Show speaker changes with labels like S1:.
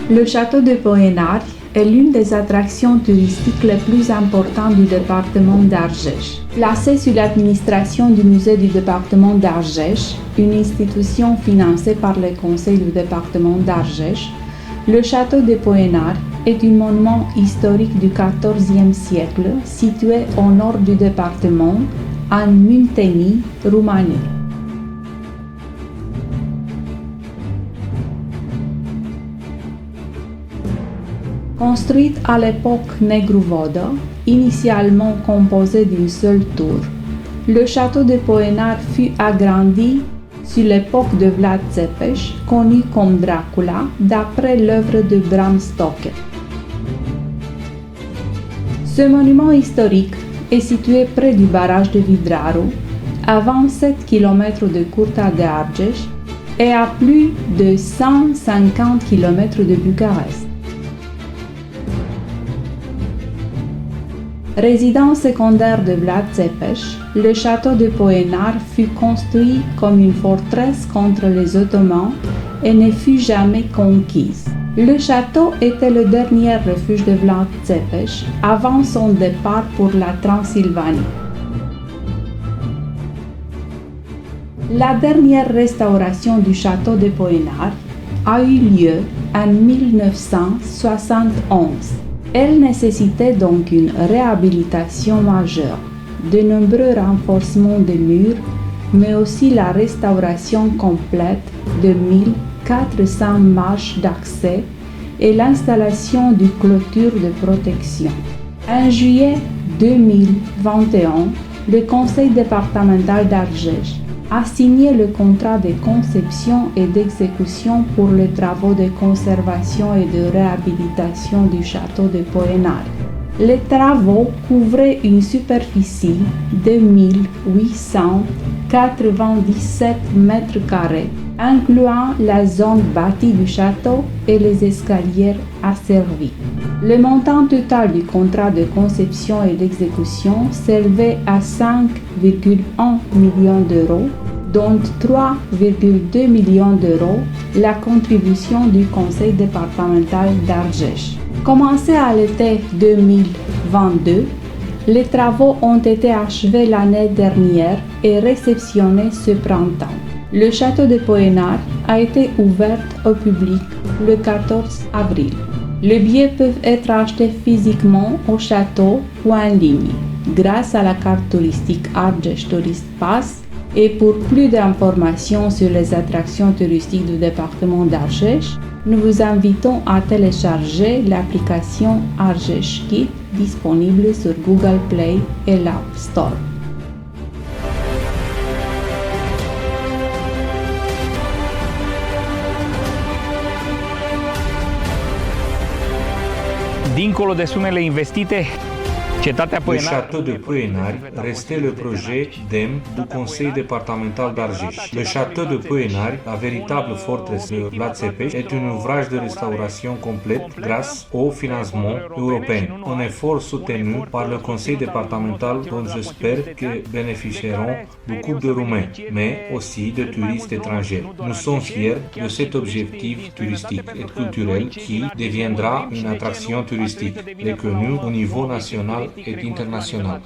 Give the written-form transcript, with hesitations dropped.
S1: Le château de Poënard est l'une des attractions touristiques les plus importantes du département d'Ardèche. Placé sous l'administration du musée du département d'Ardèche, une institution financée par le conseil du département d'Ardèche, le château de Poënard est un monument historique du XIVe siècle situé au nord du département, en Muntenia, Roumanie. Construite à l'époque négruvodă, initialement composé d'une seule tour, le château de Poënard fut agrandi sous l'époque de Vlad Țepeș, connu comme Dracula, d'après l'œuvre de Bram Stoker. Ce monument historique est situé près du barrage de Vidraru, à 27 km de Curtea de Argeș et à plus de 150 km de Bucarest. Résidence secondaire de Vlad Țepeș, le château de Poënard fut construit comme une forteresse contre les Ottomans et ne fut jamais conquise. Le château était le dernier refuge de Vlad Țepeș avant son départ pour la Transylvanie. La dernière restauration du château de Poënard a eu lieu en 1971. Elle nécessitait donc une réhabilitation majeure, de nombreux renforcements des murs, mais aussi la restauration complète de 1400 marches d'accès et l'installation de clôtures de protection. En juillet 2021, le conseil départemental d'Ardèche a signé le contrat de conception et d'exécution pour les travaux de conservation et de réhabilitation du château de Poënard. Les travaux couvraient une superficie de 1897 mètres carrés, incluant la zone bâtie du château et les escaliers asservis. Le montant total du contrat de conception et d'exécution s'élevait à 5,1 millions d'euros, dont 3,2 millions d'euros la contribution du conseil départemental d'Ardèche. Commencés à l'été 2022, les travaux ont été achevés l'année dernière et réceptionnés ce printemps. Le château de Poënard a été ouvert au public le 14 avril. Les billets peuvent être achetés physiquement au château ou en ligne, grâce à la carte touristique Ardèche Tourist Pass. Et pour plus d'informations sur les attractions touristiques du département d'Ardèche, nous vous invitons à télécharger l'application Ardèche Guide disponible sur Google Play et l'App Store.
S2: Dincolo de sumele investite, cetatea
S3: Le
S2: Poënard.
S3: château de Poënard restait le projet DEM du conseil départemental d'Ardèche. Le château de Poënard, la véritable forteresse de Vlad Țepeș, est un ouvrage de restauration complète grâce au financement européen. Un effort soutenu par le conseil départemental dont j'espère que bénéficieront beaucoup de Roumains, mais aussi de touristes étrangers. Nous sommes fiers de cet objectif touristique et culturel qui deviendra une attraction touristique reconnue au niveau national et international.